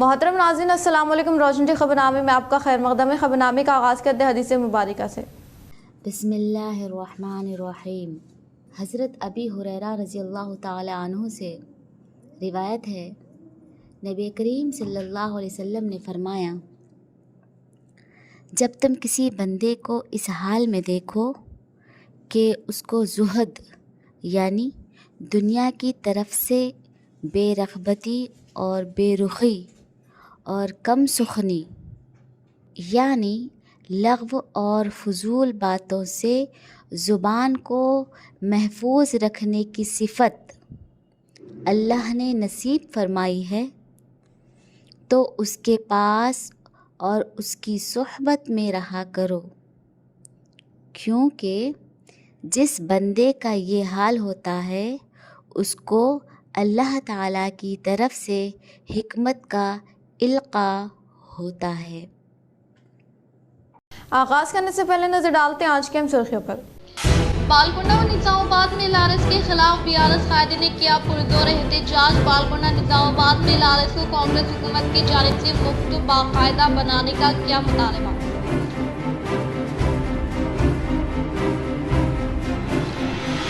محترم ناظرین السلام علیکم۔ روشن ٹی خبرنامے میں آپ کا خیر مقدم ہے۔ خبرنامے کا آغاز کرتے ہیں حدیث مبارکہ سے۔ بسم اللہ الرحمن الرحیم۔ حضرت ابی ہریرہ رضی اللہ تعالی عنہ سے روایت ہے، نبی کریم صلی اللہ علیہ وسلم نے فرمایا، جب تم کسی بندے کو اس حال میں دیکھو کہ اس کو زہد یعنی دنیا کی طرف سے بے رغبتی اور بے رخی اور کم سخنی یعنی لغو اور فضول باتوں سے زبان کو محفوظ رکھنے کی صفت اللہ نے نصیب فرمائی ہے، تو اس کے پاس اور اس کی صحبت میں رہا کرو، کیونکہ جس بندے کا یہ حال ہوتا ہے اس کو اللہ تعالیٰ کی طرف سے حکمت کا القاء ہوتا ہے۔ آغاز کرنے سے پہلے نظر ڈالتے ہیں آج کی اہم سرخیوں پر۔ بالکنڈہ و نظام آباد میں LRS کے خلاف BRS قائدین نے کیا پرزور احتجاج۔ بالکنڈہ نظام آباد میں LRS کو کانگریس حکومت کی جانب سے مفت و باقاعدہ بنانے کا کیا مطالبہ۔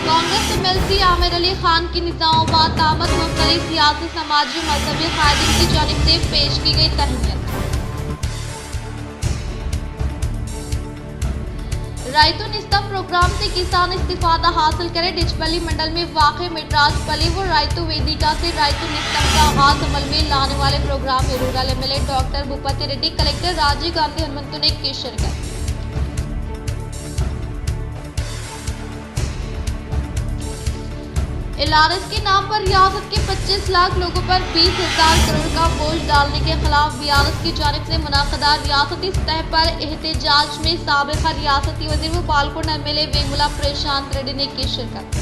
کانگریس MLC عامر علی خان کی نظام آباد آمد مختلف سیاسی سماجی مذہبی قائدین کی جانب سے پیش کی گئی تہنیت۔ رائتو نستا پروگرام سے کسان استفادہ حاصل کرے۔ ڈچپلی منڈل میں واقع مٹراج پلی و رائتو ویدیکا سے رائتو نستم کا آغاز عمل میں لانے والے پروگرام میں rural MLA doctor Bhupathi Reddy, collector Rajiv Gandhi Hanumanthu نے کی شرکت۔ LRS کے نام پر ریاست کے 25 لاکھ لوگوں پر 20,000 کروڑ کا بوجھ ڈالنے کے خلاف BRS کی جانب سے منعقدہ ریاستی سطح پر احتجاج میں سابقہ ریاستی وزیر و بالکنڈہ MLA ویمولا پرشانت ریڈی نے کی شرکت۔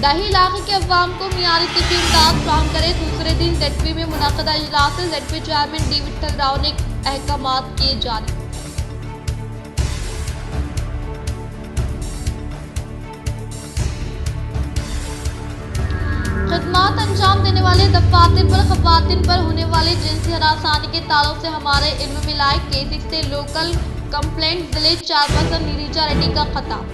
دیہی علاقے کے عوام کو معیاری طبی امداد فراہم کرے۔ دوسرے دن ZP میں منعقدہ اجلاس سے ZP chairman D Vitthal Rao نے احکامات کیے جاری۔ خدمات انجام دینے والے دفاتر پر خواتین پر ہونے والے جنسی ہراسانی کے تعلق سے ہمارے علم میں لائے کیسز سے لوکل کمپلینٹ ضلع چیئرپرسن نیریجا ریڈی کا خطاب۔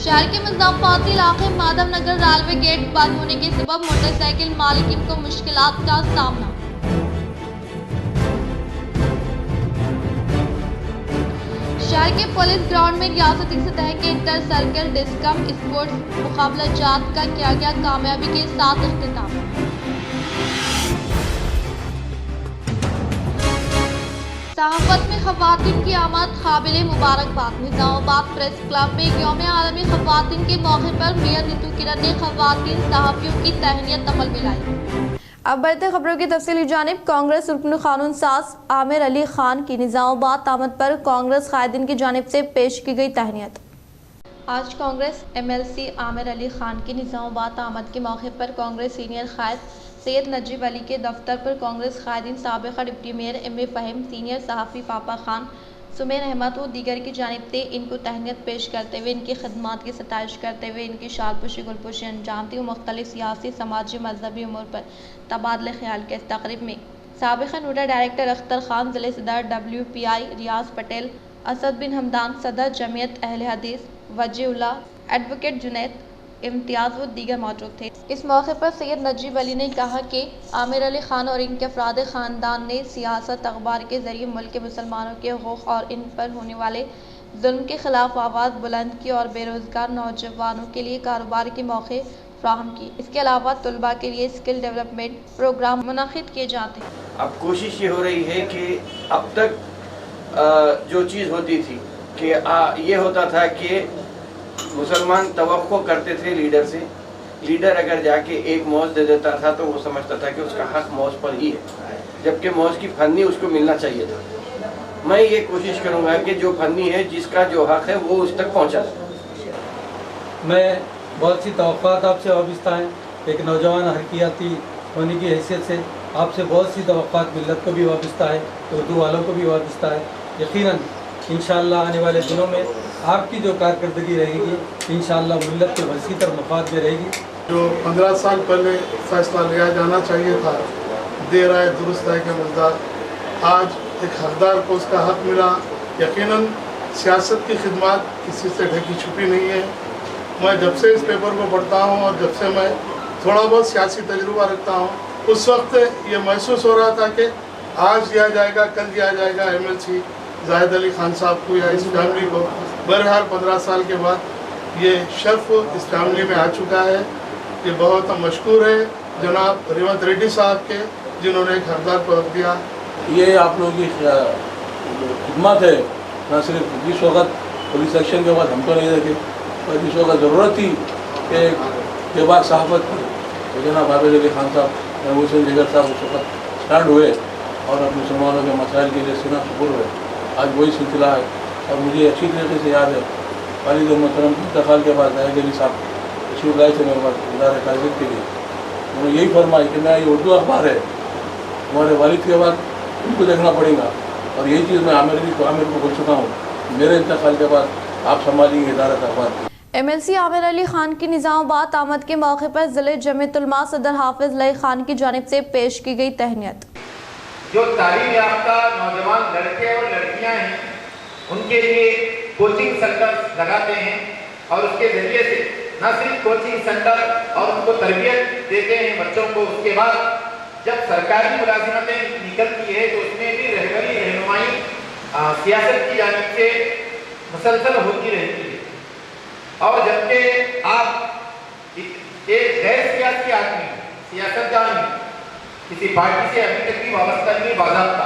شہر کے مضافاتی علاقے مادھو نگر ریلوے گیٹ بند ہونے کے سبب موٹر سائیکل مالکین کو مشکلات کا سامنا۔ شہر کے پولیس گراؤنڈ میں ریاستی سطح کے انٹر سرکل ڈسکم اسپورٹس مقابلہ جات کا کیا گیا کامیابی کے ساتھ اختتام۔ صحافت میں خواتین کی آمد قابل مبارکباد۔ نظام آباد پریس کلب میں یوم عالمی خواتین کے موقع پر میئر نیتو کرن نے خواتین صحافیوں کی تہنیت عمل میں لائی۔ اب بڑھتے خبروں کی تفصیلی جانب۔ کانگریس رکن قانون ساز عامر علی خان کی نظام آباد آمد پر کانگریس قائدین کی جانب سے پیش کی گئی تہنیت۔ آج کانگریس MLC عامر علی خان کی نظام آباد آمد کے موقع پر کانگریس سینئر قائد سید نجیب علی کے دفتر پر کانگریس قائدین، سابقہ deputy mayor MA Fahim, senior صحافی پاپا خان، سمیر احمد و دیگر کی جانب سے ان کو تہنیت پیش کرتے ہوئے ان کی خدمات کی ستائش کرتے ہوئے ان کی شال پوشی گل پوشی انجام دی و مختلف سیاسی سماجی مذہبی امور پر تبادلہ خیال کے اس تقریب میں سابقہ نوڈا ڈائریکٹر اختر خان، ضلع صدر WPI ریاض پٹیل، اسد بن حمدان صدر جمعیت اہل حدیث، وجیہ اللہ، ایڈوکیٹ جنید امتیاز و دیگر موجود تھے۔ اس موقع پر سید نجیب علی نے کہا کہ عامر علی خان اور ان کے افراد خاندان نے سیاست اخبار کے ذریعے ملک کے مسلمانوں کے حقوق اور ان پر ہونے والے ظلم کے خلاف آواز بلند کی اور بے روزگار نوجوانوں کے لیے کاروبار کے موقع فراہم کی۔ اس کے علاوہ طلباء کے لیے اسکل ڈیولپمنٹ پروگرام منعقد کیے جاتے ہیں۔ اب کوشش یہ ہو رہی ہے کہ اب تک جو چیز ہوتی تھی کہ یہ ہوتا تھا کہ مسلمان توقع کرتے تھے لیڈر سے، لیڈر اگر جا کے ایک موز دے دیتا تھا تو وہ سمجھتا تھا کہ اس کا حق موز پر ہی ہے، جبکہ موز کی فنی اس کو ملنا چاہیے تھا۔ میں یہ کوشش کروں گا کہ جو فنی ہے، جس کا جو حق ہے، وہ اس تک پہنچا جائے۔ میں بہت سی توقعات آپ سے وابستہ ہیں، ایک نوجوان حرکیاتی ہونے کی حیثیت سے آپ سے بہت سی توقعات ملت کو بھی وابستہ ہے، اردو والوں کو بھی وابستہ ہے۔ یقیناً इंशाअल्लाह आने वाले दिनों में आपकी जो कारकर्दगी रहेगी इंशाअल्लाह मिल्लत के वसी तर मफाद में रहेगी। जो 15 साल पहले फैसला लिया जाना चाहिए था, देर आए दुरुस्त है के मजदार, आज एक हकदार को उसका हक मिला। यकीनन सियासत की खिदमत किसी से ढकी छुपी नहीं है। मैं जब से इस पेपर को पढ़ता हूँ और जब से मैं थोड़ा बहुत सियासी तजुर्बा रखता हूँ, उस वक्त ये महसूस हो रहा था कि आज दिया जाएगा, कल दिया जाएगा MLC जाहिद अली खान साहब को या इस फैमिली को। बहरहाल 15 साल के बाद ये शर्फ इस फैमिली में आ चुका है। ये बहुत मशकूर है जनाब रेवंत रेड्डी साहब के, जिन्होंने एक हकदार को रख दिया। ये आप लोगों की खिदमत है, न सिर्फ जिस वक्त पुलिस एक्शन के बाद हमको नहीं देखे, और जिस वक्त ज़रूरत थी कि बेबाक सहाफ़त की, तो जनाब आबिद अली खान साहब, महबूब हुसैन जिगर साहब उस वक्त स्टैंड हुए और अपने मुसलमानों के मसाइल के लिए सीना सुपुर हुए। आज वही सिलसिला है और मुझे अच्छी तरीके से याद है वालिद मोहतरम के इंतकाल के बाद जाहिद अली साहब तशरीफ़ लाए थे मेरे पास इदारे कायदत के लिए। उन्होंने यही फरमाया कि मैं ये उर्दू अखबार है, हमारे वालिद के बाद उनको देखना पड़ेगा, और यही चीज़ मैं आमिर को बोल चुका हूँ, मेरे इंतकाल के बाद आप संभालेंगे इदारा का अखबार। MLC आमिर अली खान की निज़ामाबाद आमद के मौके पर ज़िले जमीयत उलमा सदर हाफिज लई खान की जानिब से पेश की गई तहनीत। जो तालीम याफ्ता नौजवान लड़के और लड़कियां हैं, उनके लिए कोचिंग सेंटर लगाते हैं और उसके ज़रिए से न सिर्फ कोचिंग सेंटर और उनको तरबियत देते हैं बच्चों को, उसके बाद जब सरकारी मुलाजिमतें निकलती है तो उसमें भी रहबरी रहनुमाई सियासत की जानिब से मुसलसल होती रहती है। और जबकि आप एक गैर सियासी आदमी, सियासतदान, किसी पार्टी से अभी तक भी वाबस्ता नहीं बाज़ाब्ता,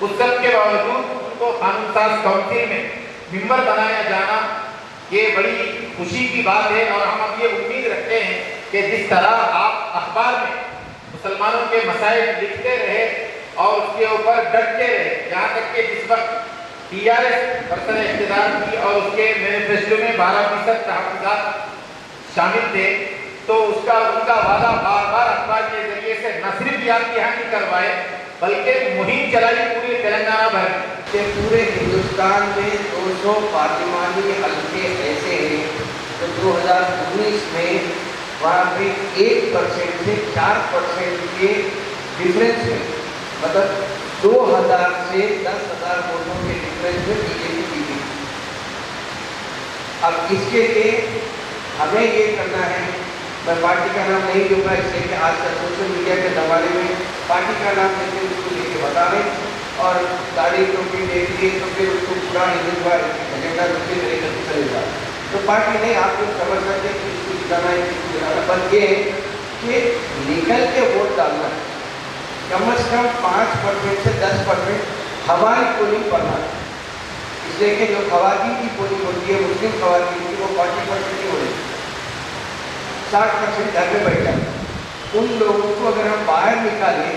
उस सब के बावजूद उनको कानून साज काउंसिल में मेंबर बनाया जाना ये बड़ी खुशी की बात है। और हम अब ये उम्मीद रखते हैं कि जिस तरह आप अखबार में मुसलमानों के मसाइल लिखते रहे और उसके ऊपर डटते रहे, यहाँ तक कि जिस वक्त TRS बरसर इख्तिदार थी और उसके मैनिफेस्टो में 12% तहफ़्फ़ुज़ात शामिल थे, तो उनका वादा बार बार अखबार के जरिए से न सिर्फ याद यहाँ नहीं करवाए बल्कि मुहिम चलाई पूरे तेलंगाना भर के पूरे हिंदुस्तान में 200 पार्लिमानी हल्के ऐसे हैं तो 2019 में वहाँ पे 1% से 4% के डिफरेंस में, मतलब 2000 से 10,000 वोटों के डिफरेंस में बीजेपी जीती। अब इसके लिए हमें ये करना है, मैं पार्टी का नाम नहीं दूंगा इसलिए कि आजकल सोशल मीडिया के ज़माने में पार्टी का नाम देते उसको लेके बता रहे और दाढ़ी टोपी देख लिए तो फिर उसको पूरा हिंदुत्व एजेंडा दूसरे तरीके से चलेगा। तो पार्टी नहीं, आप लोग समझ सकते कि इसको जिताना है, इसको जिताना, बस ये है कि निकल के वोट डालना है। कम से कम 5% से 10% हमारी पोलिंग बढ़ना है, इसलिए कि जो खवातीन की पोलिंग होती है मुस्लिम खवातीन की, वो 40% नहीं हो रही, 60% घर में बैठ जाए। उन लोगों को अगर हम बाहर निकालें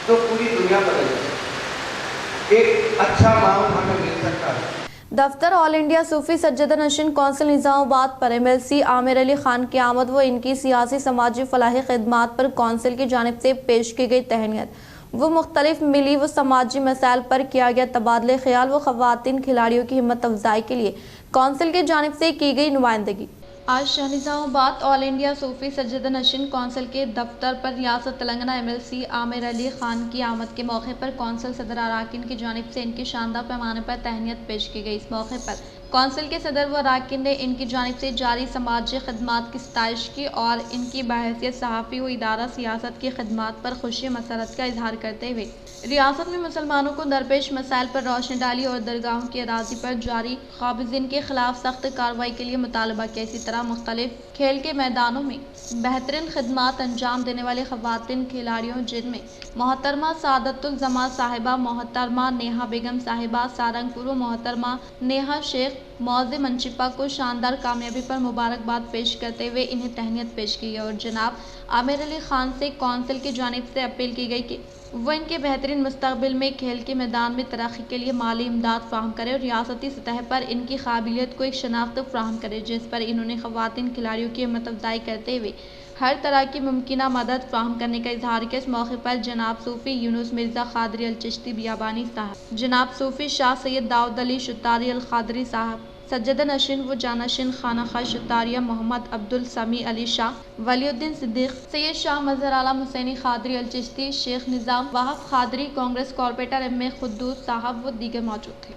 तो पूरी दुनिया बदल जाए, एक अच्छा माहौल हमें मिल सकता है। दफ्तर ऑल इंडिया सूफी सज्जदा नशीन कौंसिल निज़ामाबाद पर MLC आमिर अली खान की आमद व इनकी सियासी समाजी फलाही खिदमात पर कौंसिल की जानिब से पेश की गई तहनीत वो मुख्तलिफ मिली व समाजी मसाइल पर किया गया तबादले ख्याल व ख़वातीन खिलाड़ियों की हिम्मत अफजाई के लिए कौंसिल की जानिब से की गई नुमाइंदगी। आज निज़ामाबाद ऑल इंडिया सूफी सज्जदा नशीन कौंसिल के दफ्तर पर रियासत तेलंगाना MLC आमिर अली खान की आमद के मौके पर कौंसिल सदर अराकीन की जानिब से इनकी शानदार पैमाने पर तहनीत पेश की गई। इस मौके पर कौंसिल के सदर व अराकीन ने इनकी जानिब से जारी समाजी खदमात की सताइश की और इनकी बहैसियत सहाफ़ी व इदारा सियासत की खदमात पर खुशी मसरत का इजहार करते हुए रियासत में मुसलमानों को दरपेश मसाइल पर रोशनी डाली और दरगाहों की अराजी पर जारी काबिज़ीन के खिलाफ सख्त कार्रवाई के लिए मुतालबा किया। इसी तरह मुख्तलिफ खेल के मैदानों में बेहतरीन खदमात अंजाम देने वाले ख़वातीन खिलाड़ियों जिनमें मोहतरमा सादतुल जमा साहिबा, मोहतरमा नेहा बेगम साहिबा सारंगपुर व मोहतरमा नेहा शेख मौज़े मंचिपा को शानदार कामयाबी पर मुबारकबाद पेश करते हुए इन्हें तहनीत पेश की और जनाब आमिर अली खान से कौंसिल की जानिब से अपील की गई कि वह इनके बेहतरीन मुस्तकबिल में खेल के मैदान में तरक्की के लिए माली इमदाद फ़राहम करे और रियासती सतह पर इनकी काबिलियत को एक शनाख्त फ़राहम करे, जिस पर इन्होंने ख़वातीन खिलाड़ियों की हिम्मत अफजाई करते हुए ہر طرح کی ممکنہ مدد فراہم کرنے کا اظہار کیا۔ اس موقع پر جناب صوفی یونس مرزا قادری الچشتی بیابانی صاحب، جناب صوفی شاہ سید داؤد علی شتاری القادری صاحب، سجدہ نشین و جانشین خانہ خواہ شتاریہ محمد عبدالسمیع علی شاہ، ولی الدین صدیق، سید شاہ مظہر عالم حسینی قادری الچشتی، شیخ نظام وہاب قادری، کانگریس کارپوریٹر ایم اے قدوس صاحب و دیگر موجود تھے۔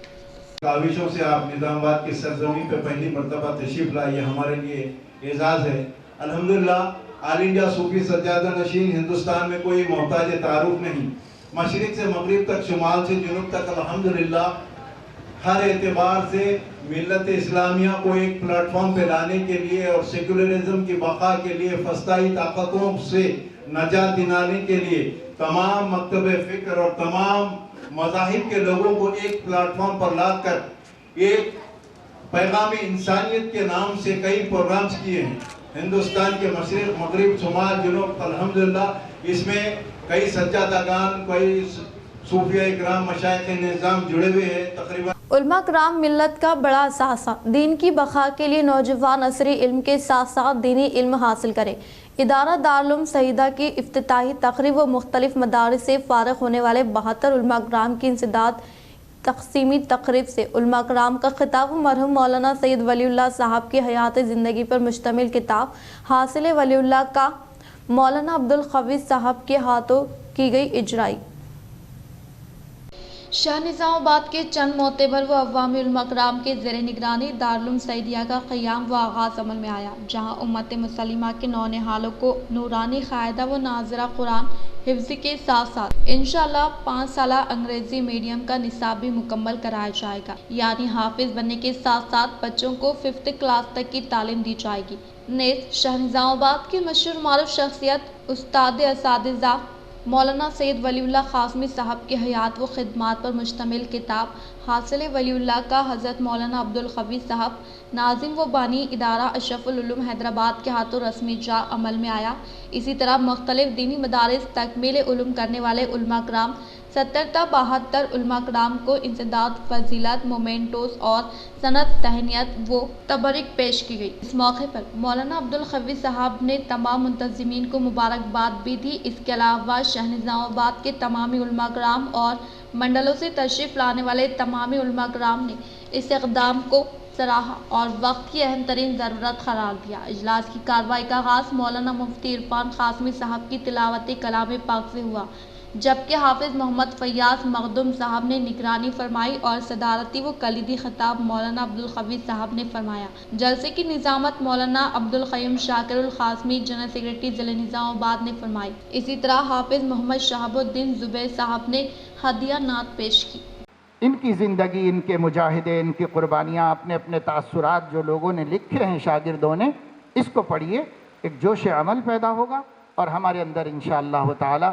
کاوشوں سے آپ نظام آباد کی سرزمین پہ پہلی مرتبہ تشریف لائے، یہ ہمارے لیے اعزاز ہے۔ الحمدللہ آل انڈیا صوفی سجادہ نشین ہندوستان میں کوئی محتاج تعارف نہیں، مشرق سے مغرب تک، شمال سے جنوب تک الحمدللہ ہر اعتبار سے ملت اسلامیہ کو ایک پلیٹ فارم پہ لانے کے لیے اور سیکولرزم کی بقا کے لیے فسطائی طاقتوں سے نجات دلانے کے لیے تمام مکتب فکر اور تمام مذاہب کے لوگوں کو ایک پلیٹ فارم پر لا کر ایک پیغام انسانیت کے نام سے کئی پروگرامز کیے ہیں ہندوستان کے مشرق مغرب شمال جنوب۔ الحمدللہ اس میں کئی سجادگان، کئی صوفیہ اکرام، مشائخ نظام جڑے ہوئے ہیں۔ تقریباً علماء کرام ملت کا بڑا اثاثہ، دین کی بقا کے لیے نوجوان عصری علم کے ساتھ ساتھ دینی علم حاصل کرے۔ ادارہ دارالعلوم سعیدہ کی افتتاحی تقریب و مختلف مدارس سے فارغ ہونے والے 72 علماء کرام کی انسداد تقسیمی تقریب سے علماء کرام کا خطاب مرحوم مولانا سید ولی اللہ صاحب کی حیات زندگی پر مشتمل کتاب حاصل ولی اللہ کا مولانا عبدالقوی صاحب کے ہاتھوں کی گئی اجرائی۔ شاہ نظام آباد کے چند معتبر و عوامی علماء کرام کے زیر نگرانی دارالعلوم سعیدیہ کا قیام و آغاز عمل میں آیا، جہاں امت مسلمہ کے نونہالوں کو نورانی قاعدہ و ناظرہ قرآن حفظ کے ساتھ ساتھ انشاءاللہ 5 سالہ انگریزی میڈیم کا نصاب بھی مکمل کرایا جائے گا، یعنی حافظ بننے کے ساتھ ساتھ بچوں کو 5th کلاس تک کی تعلیم دی جائے گی۔ نیز شاہ نظام آباد کی مشہور معروف شخصیت استاد اساتذہ مولانا سید ولی اللہ قاسمی صاحب کی حیات و خدمات پر مشتمل کتاب حاصل ولی اللہ کا حضرت مولانا عبدالقوی صاحب ناظم و بانی ادارہ اشرف العلوم حیدرآباد کے ہاتھوں رسمی جا عمل میں آیا۔ اسی طرح مختلف دینی مدارس تکمیل علوم کرنے والے علماء کرام 70 تا 72 علماء کرام کو انسداد فضیلت مومنٹوز اور سند تہنیت و تبرک پیش کی گئی۔ اس موقع پر مولانا عبدالقوی صاحب نے تمام منتظمین کو مبارکباد بھی دی۔ اس کے علاوہ شاہ نظام آباد کے تمامی علماء کرام اور منڈلوں سے تشریف لانے والے تمامی علماء کرام نے اس اقدام کو سراہا اور وقت کی اہم ترین ضرورت قرار دیا۔ اجلاس کی کارروائی کا آغاز مولانا مفتی عرفان قاسمی صاحب کی تلاوت کلام پاک سے ہوا، جبکہ حافظ محمد فیاض مخدوم صاحب نے نگرانی فرمائی اور صدارتی و کلیدی خطاب مولانا عبدالقوی صاحب نے فرمایا۔ جلسے کی نظامت مولانا عبدالقیوم شاکر القاسمی جنرل سیکرٹری ضلع نظام آباد نے فرمائی۔ اسی طرح حافظ محمد شہاب الدین زبیر صاحب نے ہدیہ نعت پیش کی۔ ان کی زندگی، ان کے مجاہدے، ان کی قربانیاں، اپنے اپنے تاثرات جو لوگوں نے لکھے ہیں شاگردوں نے، اس کو پڑھیے، ایک جوش عمل پیدا ہوگا اور ہمارے اندر انشاءاللہ تعالی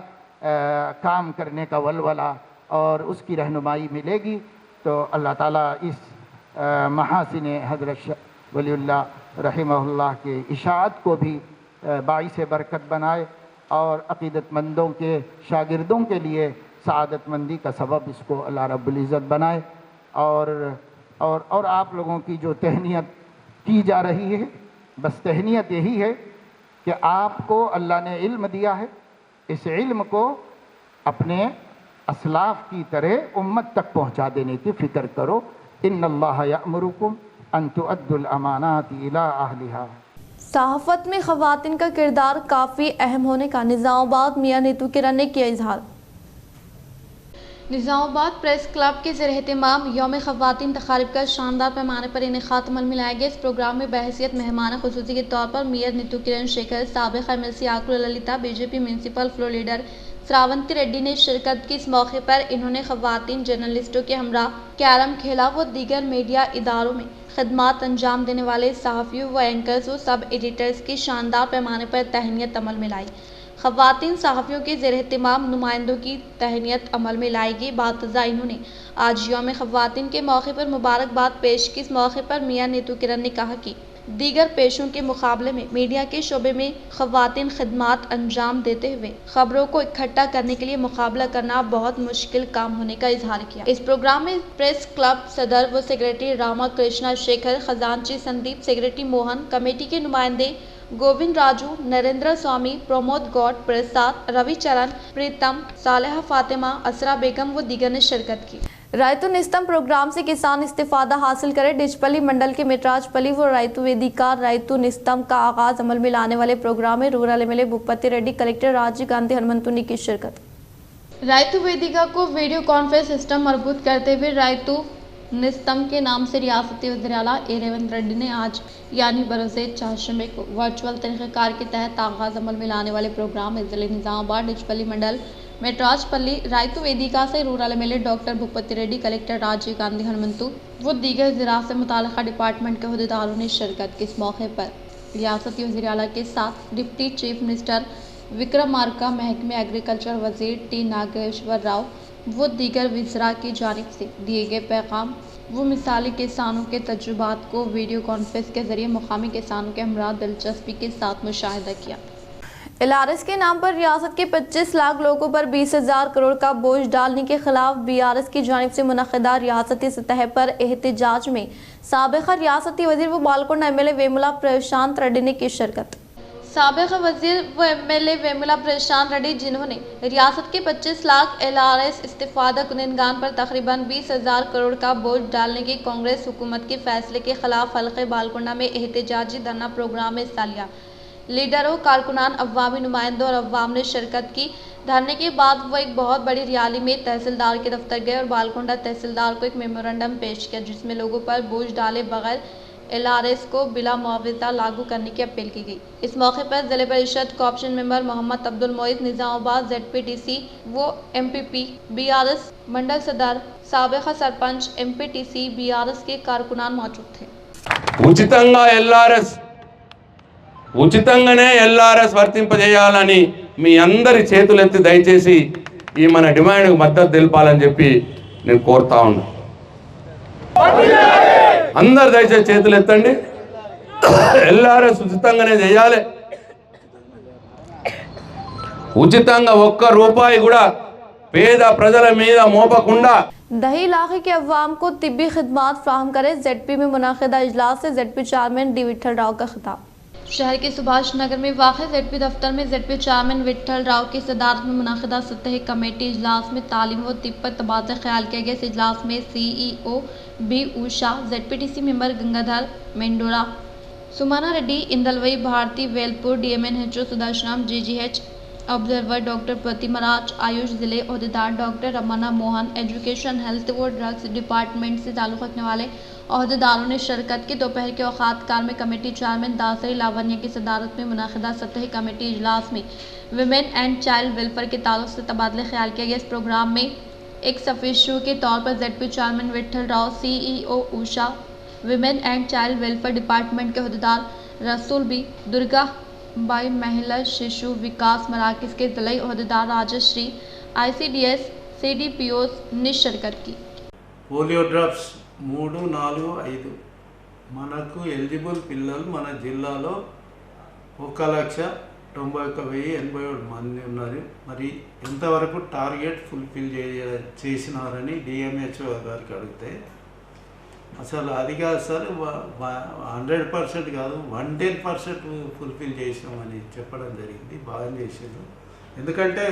کام کرنے کا ولولہ اور اس کی رہنمائی ملے گی۔ تو اللہ تعالیٰ اس محاسن حضرت ولی اللہ رحمہ اللہ کے اشاعت کو بھی باعث برکت بنائے اور عقیدت مندوں کے شاگردوں کے لیے سعادت مندی کا سبب اس کو اللہ رب العزت بنائے۔ اور آپ لوگوں کی جو تہنیت کی جا رہی ہے، بس تہنیت یہی ہے کہ آپ کو اللہ نے علم دیا ہے، اس علم کو اپنے اسلاف کی طرح امت تک پہنچا دینے کی فکر کرو۔ ان اللہ یأمرکم ان تؤدوا الامانات الی اہلھا۔ صحافت میں خواتین کا کردار کافی اہم ہونے کا نظام آباد میاں نیتو کرن نے کیا اظہار۔ نظام آباد پریس کلب کے زیر اہتمام یوم خواتین تقاریب کا شاندار پیمانے پر انعقاد عمل میں لایا گیا۔ اس پروگرام میں بحیثیت مہمان خصوصی کے طور پر میئر نیتو کرن شیکھر، سابق MLC Akula Lalitha, BJP municipal floor leader Sravanthi Reddy نے شرکت کی۔ اس موقع پر انہوں نے خواتین جرنلسٹوں کے ہمراہ کیرم کھیلا و دیگر میڈیا اداروں میں خدمات انجام دینے والے صحافیوں و اینکرز و سب ایڈیٹرز کی شاندار پیمانے پر تہنیت عمل میں لائی۔ خواتین صحافیوں کے زیر اہتمام نمائندوں کی تہنیت عمل میں لائی گئی۔ بعد ازاں انہوں نے آج یوم خواتین کے موقع پر مبارکباد پیش کی۔ اس موقع پر میاں نیتو کرن نے کہا کہ دیگر پیشوں کے مقابلے میں میڈیا کے شعبے میں خواتین خدمات انجام دیتے ہوئے خبروں کو اکٹھا کرنے کے لیے مقابلہ کرنا بہت مشکل کام ہونے کا اظہار کیا۔ اس پروگرام میں پریس کلب صدر و سیکرٹری راما کرشنا شیکھر، خزانچی سندیپ، سیکرٹری موہن، کمیٹی کے نمائندے गोविंद राजू, नरेंद्र स्वामी, प्रमोद गौड़, प्रसाद, रविचरण, प्रीतम, सालेहा फातिमा, असरा बेगम व दीगर ने शिरकत की। रायतु निस्तम प्रोग्राम से किसान इस्तिफादा हासिल करें। डिचपल्ली मंडल के मिटराजपल्ली व रायतु वेदिका रायतु निस्तम का आगाज अमल में लाने वाले प्रोग्राम में rural MLA Bhupathi Reddy, collector Rajiv Gandhi Hanumanthu ने की शिरकत। रायतु वेदिका को वीडियो कॉन्फ्रेंस सिस्टम मजबूत करते हुए रायतु निस्तम के नाम से रियासती वज़ीर आला ए रेवंत रेड्डी ने आज यानी बरोज़ चारशंबे को वर्चुअल तरीक़ेकार के तहत आगाज अमल में लाने वाले प्रोग्राम में ज़िले निज़ामाबाद, डिचपल्ली मंडल मेट्राजपल्ली रायतु वेदिका से rural MLA doctor Bhupathi Reddy, collector Rajiv Gandhi Hanumanthu व दीगर ज़िला से मुताल्लिक़ा डिपार्टमेंट के अहदेदारों ने शिरकत की। इस मौके पर रियासती वज़ीर आला के साथ डिप्टी चीफ मिनिस्टर विक्रमार्का, महकमे एग्रीकल्चर वज़ीर टी नागेश्वर राव वो दीगर वज़रा की जानिब से दिए गए पैगाम वो मिसाली किसानों के तजुर्बात को वीडियो कॉन्फ्रेंस के जरिए मुकामी किसानों के हमरा दिलचस्पी के साथ मुशाहिदा किया। LRS के नाम पर रियासत के 25 लाख लोगों पर 20,000 करोड़ का बोझ डालने के खिलाफ BRS की जानिब से मुनक़िदा रियासती सतह पर एहतजाज में साबिक़ा रियासती वज़ीर व बालकोंडा MLA वेमुला प्रशांत रेड्डी ने की शिरकत। साबिक़ वज़ीर व MLA वेमुला प्रशांत रेड्डी, जिन्होंने रियासत के 25 लाख LRS इस्तिफादा कुनिंदगान पर तकरीबन 20,000 करोड़ का बोझ डालने की कांग्रेस हुकूमत के फैसले के खिलाफ हल्के बालकोंडा में एहतजाजी धरना प्रोग्राम में हिस्सा लिया। लीडरों, कारकुनान, अवामी नुमाइंदों और अवाम ने शिरकत की। धरने के बाद वो एक बहुत बड़ी रैली में तहसीलदार के दफ्तर गए और बालकोंडा तहसीलदार को एक मेमोरेंडम पेश किया, जिसमें लोगों पर बोझ डाले बगैर LRS को बिला मुआवजा लागू करने की अपील की गई। इस मौके पर जिले परिषद cooption member Mohammed Abdul Moiz, Nizamabad ZPTC वो MPP, BRS मंडल सदर, साबिक़ा सरपंच, MPTC, BRS के कारकुनान मौजूद थे। ఉచితంగానే LRS వర్తింపజేయాలని మీ అందరి చేతులెత్తి దయచేసి ఈ మన డిమాండ్కు మద్దతు తెలపాలని చెప్పి నేను కోరుతా ఉన్నా. అందరు దయచేసి చేతులు ఎత్తండి. LRS ఉచితంగానే చేయాలి. ఉచితంగా ఒక్క రూపాయి కూడా పేద ప్రజల మీద మోపకుండా दही इलाके के अवाम को तिब्बी खिदमात फ्राहम करे। ZP में मुनाकिदा इजलास से ZP chairman D Vitthal Rao का खिताब। शहर के सुभाष नगर में वाक़ ZP दफ्तर में ZP चेयरमैन विट्ठल राव की सदारत में मुनाकिदा सतही कमेटी इजलास में तालीम व तिब पर तबादला ख्याल किया गया। इस इजलास में CEO B Usha, ZPTC member Gangadhar Mendora, Sumana Reddy, Indalwai Bharati, Velpur, DMNHO Sudarshanam, GGH observer doctor Pratimaraj, AYUSH जिले अहदेदार doctor Ramana Mohan, education, health व ड्रग्स डिपार्टमेंट से ताल्लुक़ रखने वाले अहदेदारों ने शिरकत की। दोपहर के औक़ात कार में कमेटी चेयरमैन दासरी लावण्य की सदारत में मुनाकिदा सतही कमेटी इजलास में विमेन एंड चाइल्ड वेलफेयर के ताल्लुक़ से तबादला ख्याल किया गया। इस प्रोग्राम में एक सफिशु के तौर पर ZP chairman Vitthal Rao, CEO Usha, women and child welfare department के अहदेदार रसूल बी, दुर्गा बाई महिला शिशु विकास मराकज़ के ज़िले अहदेदार राजश्री, ICDS CDPOs ने शिरकत की। పోలియో డ్రాప్స్ 3, 4, 5 మనకు ఎలిజిబుల్ పిల్లలు మన జిల్లాలో 1,91,087 మంది ఉన్నారు. మరి ఎంతవరకు టార్గెట్ ఫుల్ఫిల్ చేసినారని DMHO గారికి అడిగితే అసలు అది కాదు సార్, 100% కాదు 110% ఫుల్ఫిల్ చేసినామని చెప్పడం జరిగింది. బాగా చేసారు. ఎందుకంటే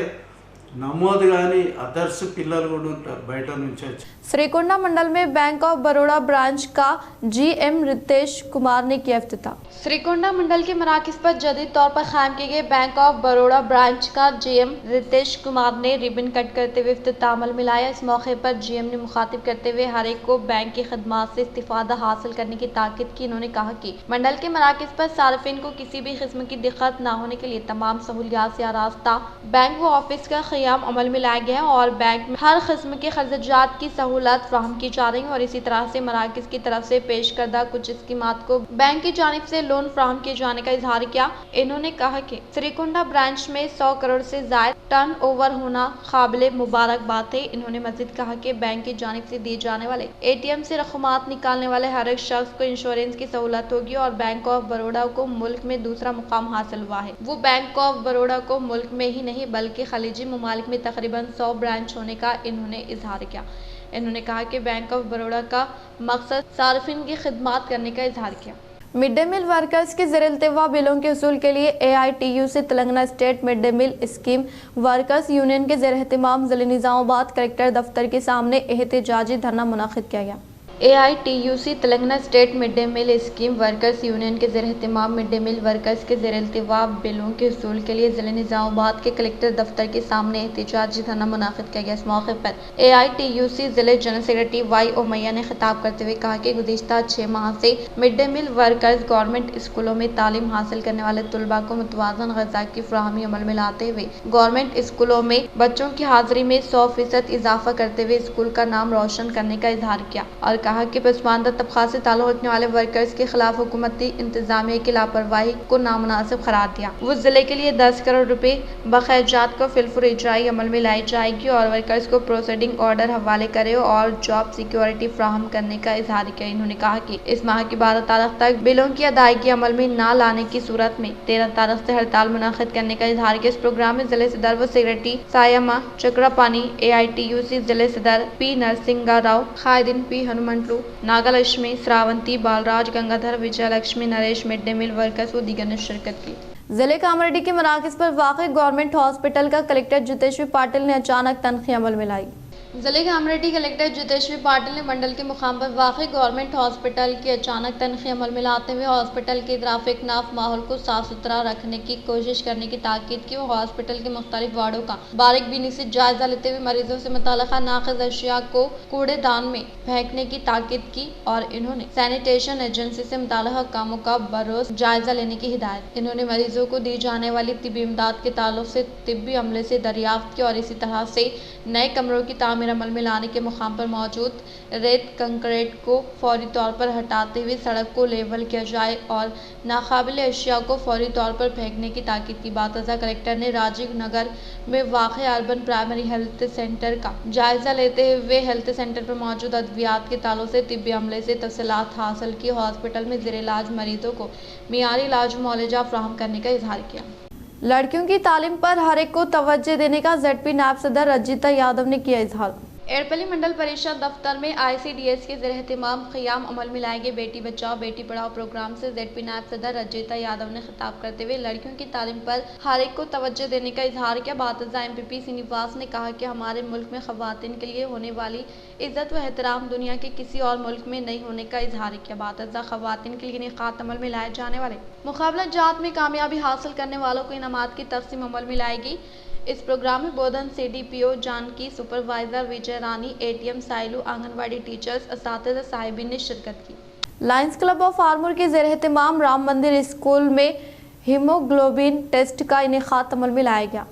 నమోదు కానీ అదర్స్ పిల్లలు కూడా ఉంటారు బయట నుంచి వచ్చి. श्रीकोंडा मंडल में बैंक ऑफ बड़ौदा ब्रांच का GM रितेश कुमार ने किया इफ्तिताह। श्रीकोंडा मंडल के मराकज़ पर जदीद तौर पर कायम किए गए बैंक ऑफ बड़ौदा ब्रांच का GM रितेश कुमार ने रिबन कट करते हुए इफ्तिताह अमल में लाया। इस मौके पर GM ने मुखातिब करते हुए हर एक को बैंक की खदमात से इस्तिफादा हासिल करने की ताकीद की। इन्होंने कहा कि मंडल के मराकज़ पर सार्फिन को किसी भी किस्म की दिक्कत न होने के लिए तमाम सहूलियात से आरास्ता बैंक व ऑफिस का क़याम अमल में लाया गया और बैंक में हर किस्म के खर्चात की सहूलत फ्राहम की जा रही है और इसी तरह से मराकज़ की तरफ से पेश करदा कुछ स्कीमात को बैंक की जानिब से लोन फ्राहम किए जाने का इजहार किया। इन्होंने कहा कि श्रीकोंडा ब्रांच में 100 करोड़ से ज़ायद टर्न ओवर होना काबिल मुबारकबाद है। इन्होंने मज़ीद कहा कि बैंक की जानिब से दिए जाने वाले ATM से रकमात निकालने वाले हर एक शख्स को इंश्योरेंस की सहूलत होगी और बैंक ऑफ बड़ौदा को मुल्क में दूसरा मुकाम हासिल हुआ है। वो बैंक ऑफ बड़ौदा को मुल्क में ही नहीं बल्कि खलीजी ममालिक में तकरीबन 100 ब्रांच होने का इन्होंने इजहार किया। इन्होंने कहा कि बैंक ऑफ बड़ौदा का मकसद सार्फिन की खिदमात करने का इजहार किया। मिड डे मील वर्कर्स के ज़ेर इल्तिवा बिलों के उसूल के लिए AITUC Telangana state mid day meal scheme workers union के ज़ेर एहतमाम ज़िले निज़ामाबाद कलेक्टर दफ्तर के सामने एहतजाजी धरना मुनाक़िद किया गया। AITUC Telangana state mid day meal scheme workers union के ज़ेर एहतमाम मिड डे मील वर्कर्स के ज़ेर इल्तिवा बिलों के उसूल के लिए ज़िले निज़ामाबाद के कलेक्टर दफ्तर के सामने एहतजाजी धरना मुनाक़िद किया गया। इस मौके पर AITUC ज़िले जनरल सेक्रेटरी Y उमैया ने खिताब करते हुए कहा कि गुज़िश्ता 6 माह से mid day meal workers government स्कूलों में तालीम हासिल करने वाले तलबा को मुतवाज़न ग़िज़ा की फ़राहमी अमल में लाते हुए गवर्नमेंट स्कूलों में बच्चों की हाज़िरी में 100% इजाफा करते हुए स्कूल का नाम रोशन करने का इजहार किया और कहा कि पसमानदा तबका से ताल्लुक़ रखने वाले वर्कर्स के खिलाफ हुकूमती इंतजामिया की लापरवाही को नामुनासिब करार दिया। वो जिले के लिए 10 करोड़ रुपए बखैरजात को फिलफुर इजराई अमल में लाई जाएगी और वर्कर्स को प्रोसीडिंग ऑर्डर हवाले करे और जॉब सिक्योरिटी फ्राहम करने का इजहार किया। इन्होंने कहा कि इस माह की 12 तारीख तक बिलों की अदायगी अमल में न लाने की सूरत में 13 तारीख से हड़ताल मुनाक़िद करने का इजहार किया। इस प्रोग्राम में जिले सदर व सेक्रेटरी सायमा चक्रापानी, AITUC जिले सदर P नरसिंगा राव, कायदीन P Hanumantlu, Nagalakshmi, Sravanthi, Balraj, Gangadhar, Vijayalakshmi, Naresh mid day meal workers व दीगर ने शिरकत की। जिले कामरेड्डी के मराकज़ पर वाक़ गवर्नमेंट हॉस्पिटल का कलेक्टर जितेश्वर पाटिल ने अचानक तनख़ी अमल में लाई। जिले के अमरेड्डी कलेक्टर जितेश्वर पाटिल ने मंडल के मुकाम पर वाक़ गवर्नमेंट हॉस्पिटल की अचानक तनख़ी अमल में लाते हुए हॉस्पिटल के इतराफ़ नाफ माहौल को साफ सुथरा रखने की कोशिश करने की ताकीद की। वो हॉस्पिटल के मुख्तलिफ वार्डों का बारीकबीनी से जायजा लेते हुए मरीजों से मुतल्लिक़ा नाक़िज़ अशिया को कूड़ेदान में फेंकने की ताकीद की और इन्होंने सैनिटेशन एजेंसी से मुतल्लिक़ा कामों का बरोज़ जायजा लेने की हिदायत। इन्होंने मरीजों को दी जाने वाली तिब्बी इमदाद के ताल्लुक़ से तिब्बी अमले से दरियाफ्त की और इसी तरह से नए कमरों की तामीर अमल में लाने के मुकाम पर मौजूद रेत कंक्रीट को फौरी तौर पर हटाते हुए सड़क को लेवल किया जाए और नाकाबिल अशिया को फौरी तौर पर फेंकने की ताकीद की। बातज़ा कलेक्टर ने राजीव नगर में वाक़ अर्बन प्राइमरी हेल्थ सेंटर का जायजा लेते हुए हेल्थ सेंटर पर मौजूद अद्वियात के ताल्लुक़ से तिब्बी अमले से तफसीलात हासिल की। हॉस्पिटल में ज़ेर इलाज मरीजों को मियारी इलाज मुआलजा फ्राहम करने का इजहार किया। लड़कियों की तालीम पर हर एक को तवज्जो देने का ZP नायब सदर रजिता यादव ने किया इजहार। एयरपल्ली मंडल परिषद दफ्तर में ICDS के ज़ेर एहतमाम क़याम अमल में लाए गए बेटी बचाओ बेटी पढ़ाओ प्रोग्राम से ZP नायब सदर रजिता यादव ने खिताब करते हुए लड़कियों की तालीम पर हर एक को तवज्जो देने का इजहार किया। बातज़ा MPP श्रीनिवास ने कहा कि हमारे मुल्क में ख़वातीन के लिए होने वाली इज़्ज़त व एहतराम दुनिया के किसी और मुल्क में नहीं होने का इजहार किया। बातज़ा ख़वातीन के लिए निकात अमल में लाए जाने वाले मुकाबला जात में कामयाबी हासिल करने वालों को इनामात की तक़सीम अमल में लाएगी। इस प्रोग्राम में बोधन CDPO जानकी, सुपरवाइजर विजय रानी, ATM साइलू, आंगनवाड़ी टीचर्स, असातिज़ा साहिबीन ने शिरकत की। लायंस क्लब ऑफ आर्मूर के ज़ेर एहतमाम राम मंदिर स्कूल में हीमोग्लोबिन टेस्ट का इनेकाद अमल में लाया गया।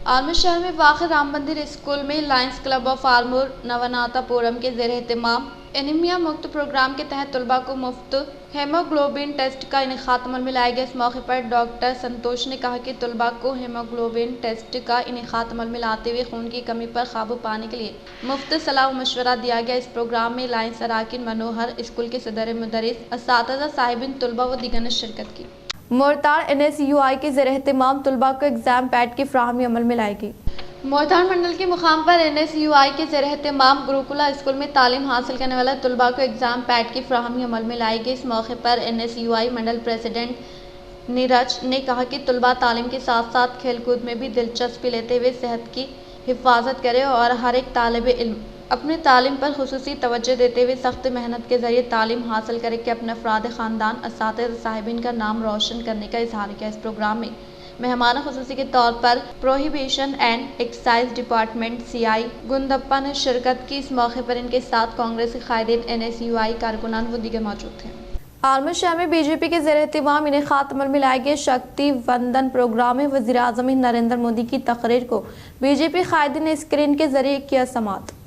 आर्मूर शहर में वाक़ राम मंदिर स्कूल में लायंस क्लब ऑफ आर्मूर नवनाथापुरम के ज़ेर एहतमाम एनीमिया मुक्त प्रोग्राम के तहत तलबा को मुफ्त हेमोग्लोबिन टेस्ट का इनेकाद अमल में लाया गया। इस मौके पर डॉक्टर संतोष ने कहा कि तलबा को हेमोग्लोबिन टेस्ट का इनेकाद अमल में लाते हुए खून की कमी पर काबू पाने के लिए मुफ्त सलाह व मशवरा दिया गया। इस प्रोग्राम में लायंस अराकिन मनोहर, स्कूल के सदर मुदरिस, असातिज़ा साहिबीन, तलबा व दीगर ने शिरकत की। मोरताड़ NSUI के ज़ेर एहतमाम तलबा को एग्ज़ाम पैड की फ्राहमी अमल में लाई गई। मोरताड़ मंडल के मुकाम पर NSUI के ज़ेर एहतमाम गुरुकुला स्कूल में तालीम हासिल करने वाले तलबा को एग्ज़ाम पैड की फ्राहमी अमल में लाई गई। इस मौके पर NSUI मंडल प्रेसिडेंट नीरज ने कहा कि तलबा तालीम के साथ साथ खेल कूद में भी दिलचस्पी लेते हुए सेहत की हिफाजत करे और हर एक तालिब इल्म अपनी तालीम पर खुसूसी तवज्जो देते हुए सख्त मेहनत के ज़रिए तालीम हासिल करे कि अपने अफराद ख़ानदान, असातिज़ा साहिबीन का नाम रोशन करने का इजहार किया। इस प्रोग्राम में मेहमान खुसूसी के तौर पर prohibition and excise department CI गुंदप्पा ने शिरकत की। इस मौके पर इनके साथ कांग्रेस के कायदीन, NSUI कारकुनान व दीगर मौजूद थे। आर्मूर शहर में BJP के ज़ेर एहतमाम इनेकाद अमल में लाए गए शक्ति वंदन प्रोग्राम में वज़ीर आज़म नरेंद्र मोदी की तकरीर को BJP कायदीन ने स्क्रीन के जरिए किया समाअत।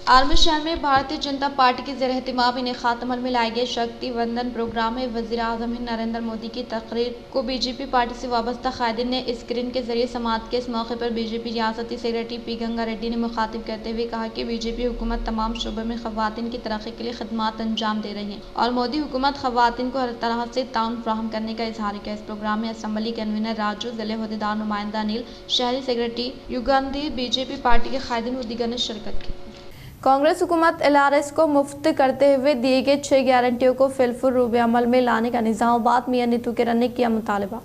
आर्मूर शहर में भारतीय जनता पार्टी के ज़ेर एहतमाम इनेकाद अमल में लाए गए शक्ति वंदन प्रोग्राम में वज़ीर आज़म नरेंद्र मोदी की तकरीर को BJP पार्टी से वाबस्ता कायदीन ने स्क्रीन के जरिए समाअत किया। इस मौके पर BJP रियासती सेक्रेटरी P गंगा रेड्डी ने मुखातिब करते हुए कहा कि BJP हुकूमत तमाम शोबों में ख़वातीन की तरक्की के लिए खदमात अंजाम दे रही है और मोदी हुकूमत ख़वातीन को हर तरह से ताउन फ्राहम करने का इजहार किया। इस प्रोग्राम में असम्बली कन्वीनर राजू, ज़िले अहदेदार नुमाइंदा अनिल, शहरी सेक्रेटरी युगांधी, BJP पार्टी के कायदीन व दीगर ने शिरकत की। कांग्रेस हुकूमत LRS को मुफ्त करते हुए दिए गए 6 गारंटियों को फिलफुल अमल में लाने का निज़ामाबाद मियां नीतू के रन ने किया मुतालबा।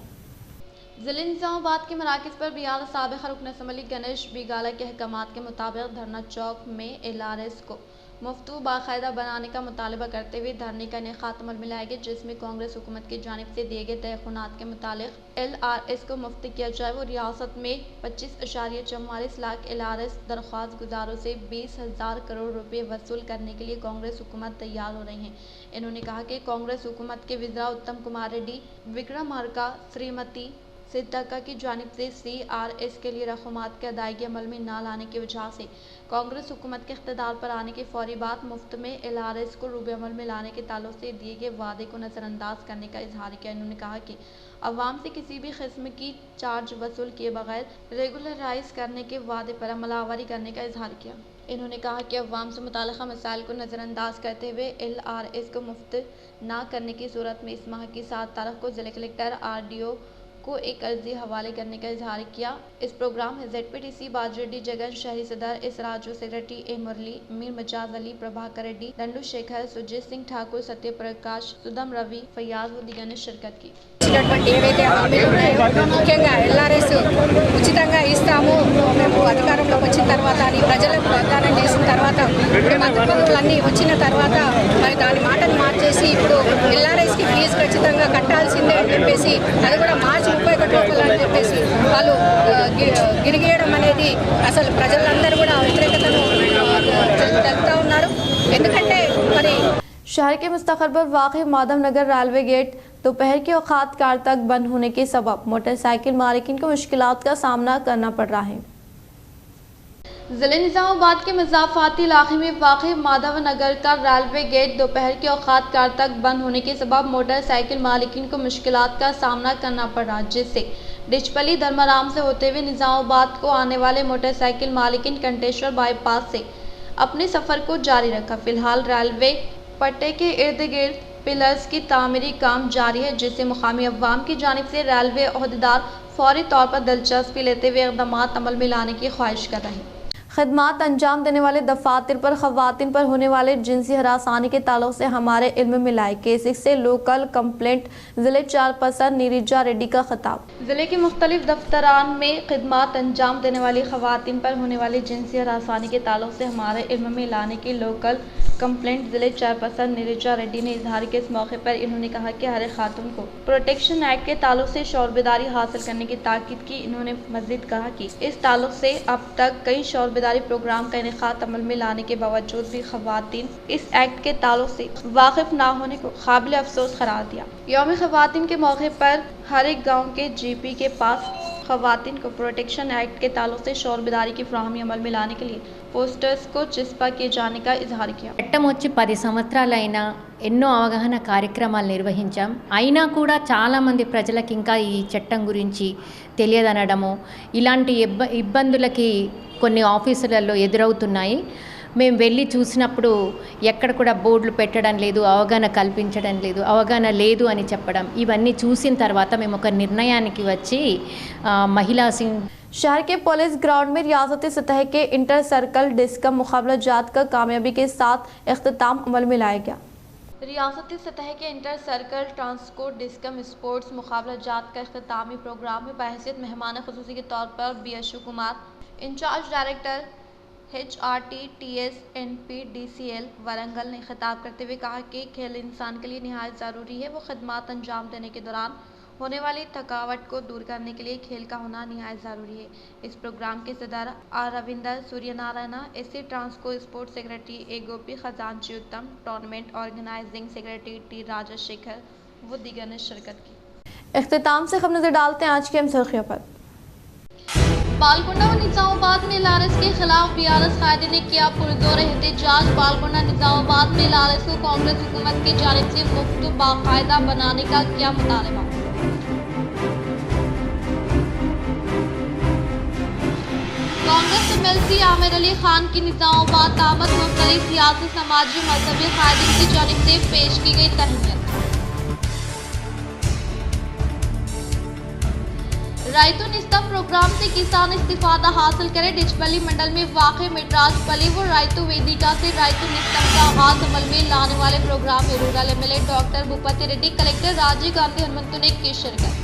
ज़िले निज़ामाबाद के मराकज़ पर बियान साबिक़ रुकन असम्बली गणेश बिगाला के अहकामात के मुताबिक धरना चौक में LRS को मुफ्त व बाकायदा बनाने का मुतालबा करते हुए धरने का इनेकाद अमल में लाया गया, जिसमें कांग्रेस हुकूमत की जानिब से दिए गए तयख़ुनात के मुताबिक LRS को मुफ्त किया जाए। वो रियासत में 25.44 लाख LRS दरख्वास्त गुजारों से 20,000 करोड़ रुपए वसूल करने के लिए कांग्रेस हुकूमत तैयार हो रही है। इन्होंने कहा कि कांग्रेस हुकूमत के वज़ीर उत्तम कुमार रेड्डी, विक्रमार्का, श्रीमती सिद्धक्का की जानिब से CRS के लिए रकूमात की अदायगी अमल में न लाने की वजह से कांग्रेस हुकूमत के इख्तिदार पर आने के फौरी बाद मुफ्त में LRS को रूबे अमल में लाने के ताल्लुक से दिए गए वादे को नज़रअंदाज करने का इजहार किया। इन्होंने कहा कि अवाम से किसी भी किस्म की चार्ज वसूल किए बगैर रेगुलराइज करने के वादे पर अमलावरी करने का इजहार किया। इन्होंने कहा कि अवाम से मुताल्लिक़ा मसाइल को नज़रअंदाज करते हुए LRS को मुफ्त न करने की सूरत में इस माह की 7 तारीख को ज़िला कलेक्टर RDO को एक अर्जी हवाले करने का इजहार किया। इस प्रोग्राम में ZPTC बाजरेड्डी जगन, शहरी सदर इसराजू, सेक्रेटरी A मुरली, मीर मजाज अली, प्रभाकर रेड्डी, दंडू शेखर, सुजीत सिंह ठाकुर, सत्य प्रकाश, सुदम रवि, फयाज व दिगर ने शिरकत की। ఏవైతే హామీలు ఉన్నాయో ముఖ్యంగా LRS ఉచితంగా ఇస్తాము మేము అధికారంలోకి వచ్చిన తర్వాత అని ప్రజలకు వాగ్దానం చేసిన తర్వాత ఇప్పుడు మంత్రిపదవులన్నీ వచ్చిన తర్వాత మరి దాని మాటను మార్చేసి ఇప్పుడు LRSకి ఫీజు ఖచ్చితంగా కట్టాల్సిందే అని చెప్పేసి అది కూడా మార్చి 31 లోపల అని చెప్పేసి వాళ్ళు గిరిగేయడం అనేది అసలు ప్రజలందరూ కూడా వ్యతిరేకతను తెలుపుతూ ఉన్నారు। ఎందుకంటే మరి शहर के मुस्तक़बिल पर वाक़ई माधव नगर रेलवे गेट दोपहर के औक़ात कार तक बंद होने के सबब मोटरसाइकिल मालिकीन को मुश्किलात का सामना करना पड़ रहा है। ज़िले निज़ामाबाद के मज़ाफ़ाती इलाक़े में वाक़ई माधव नगर का रेलवे गेट दोपहर के औक़ात कार तक बंद होने के सबब मोटरसाइकिल मालिकीन को मुश्किलात का सामना करना पड़ रहा है, जिससे डिचपली धर्माराम से होते हुए निज़ामाबाद को आने वाले मोटरसाइकिल मालिकीन कंटेश्वर बाईपास से अपने सफ़र को जारी रखा। फ़िलहाल रेलवे पट्टे के इर्द गिर्द पिलर्स की तामीरी काम जारी है, जिससे मुकामी अवाम की जानिब से रेलवे अहदेदार फौरी तौर पर दिलचस्पी लेते हुए इक़दामात अमल में लाने की ख्वाहिश कर रहे हैं। खदमात अंजाम देने वाले दफातर पर ख़वातीन पर होने वाले जिनसी हरासानी के ताल्लुक से हमारे इल्म में लाए केसेस से लोकल कंप्लेंट ज़िले चेयरपर्सन नीरजा रेड्डी का खिताब। ज़िले के मुख्तलिफ दफ्तरान में खदमात अंजाम देने वाली ख़वातीन पर होने वाली जिनसी हरासानी के ताल्लुक से हमारे इल्म में लाने की लोकल कंप्लेंट ज़िले चेयरपर्सन नीरजा रेड्डी ने इजहार किया। इस मौके पर इन्होंने कहा कि हर खातून को प्रोटेक्शन एक्ट के ताल्लुक से शौर बेदारी हासिल करने की ताकीद की। इन्होंने मज़ीद कहा कि इस ताल्लुक से अब तक कई शौर बेदारी प्रोग्राम का इनेकाद अमल में लाने के बावजूद भी ख़वातीन इस एक्ट के ताल्लुक से वाकिफ ना होने को काबिल अफसोस करार दिया। यौम ख़वातीन के मौके पर हर एक गाँव के GP के पास ख़वातीन को प्रोटेक्शन एक्ट के ताल्लुक से शौर बेदारी की फ्राहमी अमल में लाने के लिए పోస్టర్స్ को చిస్పా किए जाने का इजहार किया। చట్టం వచ్చి 10 సంవత్సరాలైనా ఎన్నో అవగాహన కార్యక్రమాలు నిర్వహించాం, అయినా కూడా చాలామంది ప్రజలకు ఇంకా ఈ చట్టం గురించి తెలియదనడము ఇలాంటి ఇబ్బందులకి కొన్ని ఆఫీసులలో ఎదురవుతున్నాయి। మేము వెళ్ళి చూసినప్పుడు ఎక్కడ కూడా బోర్డులు పెట్టడం లేదు, అవగాహన కల్పించడం లేదు, అవగాహన లేదు అని చెప్పడం, ఇవన్నీ చూసిన తర్వాత మేము ఒక నిర్ణయానికి వచ్చి మహిళా शहर के पुलिस ग्राउंड में रियासती सतह के इंटर सर्कल डिस्कम मुकाबला जात का कामयाबी के साथ इख्तिताम अमल में लाया गया। रियासती सतह के इंटर सर्कल ट्रांसकोट डिस्कम स्पोर्ट्स मुकाबला जात का इख्तितामी प्रोग्राम में बहैसियत मेहमान खुसूसी के तौर पर BSU Kumar, incharge director HRTTS NPDCL Warangal ने खिताब करते हुए कहा कि खेल इंसान के लिए निहायत ज़रूरी है। वो खदमात अंजाम देने के दौरान होने वाली थकावट को दूर करने के लिए खेल का होना निहायत ज़रूरी है। इस प्रोग्राम के सदर R Ravinder Suryanarayana, SC Transco sports secretary A Gopi खजांची Uttam, tournament organising secretary T Rajashekar व दीगर ने शिरकत की। इख्तिताम से खबर नजर डालते हैं आज की अहम सुर्खियों पर। बालकोंडा व निज़ामाबाद में LRS के खिलाफ BRS कायदे ने किया पुरजोर एहतजाज। बालकोंडा निज़ामाबाद में LRS को कांग्रेस हुकूमत की जानिब से मुफ्त बाकायदा बनाने का किया मुतालबा। कांग्रेस MLC आमिर अली खान की निज़ामाबाद आमद मुख्तलिफ सियासी, समाजी, मजहबी कायदीन की जानिब से पेश की गई तहनीत। रायतु निस्ता प्रोग्राम से किसान इस्तीफादा हासिल करे। डिचपल्ली मंडल में वाक़ मेट्राज पली व रायतु वेदिका से रायतु निस्तम का आगाज अमल में लाने वाले प्रोग्राम में rural MLA doctor Bhupathi Reddy, collector Rajiv Gandhi Hanumanthu ने की शिरकत।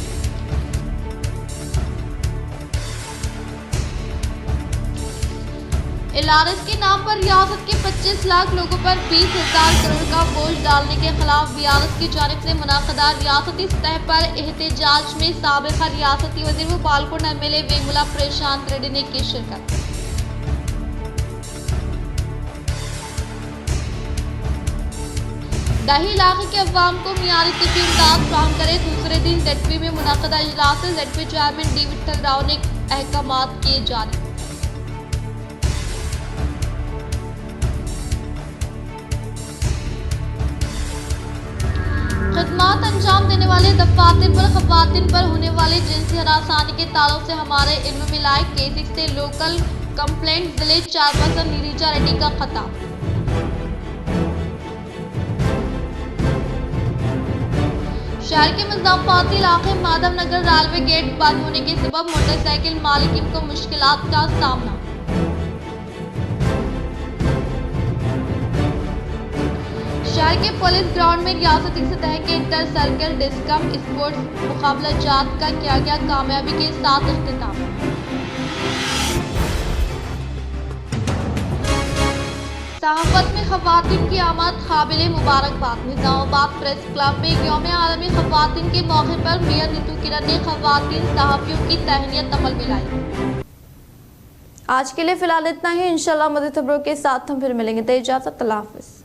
एलआरएस के नाम पर रियासत के 25 लाख लोगों पर 20,000 करोड़ का बोझ डालने के खिलाफ बीआरएस की जानिब से मुनाक़दा रियासती सतह पर एहतजाज में साबिक़ा रियासती वज़ीर व बालकोट एमएलए वेमुला प्रशांत रेड्डी ने की शिरकत। दही इलाके के अवाम को मियारी तिब्बी इमदाद फराहम करे। दूसरे दिन जेडपी में मुनाक़दा इजलास से ZP chairman D Vitthal Rao ने अहकामात किए जारी। खिदमात अंजाम देने वाले दफातर पर खवातीन पर होने वाले जिनसी हरासानी के ताल्लुक से हमारे इल्म में लाए केसेस से लोकल कंप्लेंट जिले चेयरपर्सन नीरिजा रेड्डी का खिताब। शहर के मुज़फ्फराबाद इलाके माधव नगर रेलवे गेट बंद होने के सबब मोटरसाइकिल मालिकीन को मुश्किलात का सामना। शहर के पुलिस ग्राउंड में रियासती सतह के इंटर सर्कल डिस्कम स्पोर्ट्स मुकाबलाजात का किया गया कामयाबी के साथ इख्तिताम। सहाफत में खवातीन की आमद काबिल मुबारकबाद। निजामाबाद प्रेस क्लब में यौम आलमी खवातीन के मौके पर मेयर नीतू किरण ने खवातीन सहाफियों की तहनीत अमल में लाई। आज के लिए फिलहाल इतना ही। इंशाल्लाह मज़ीद खबरों के साथ हम फिर मिलेंगे। इजाज़त, अल्लाह हाफ़िज़।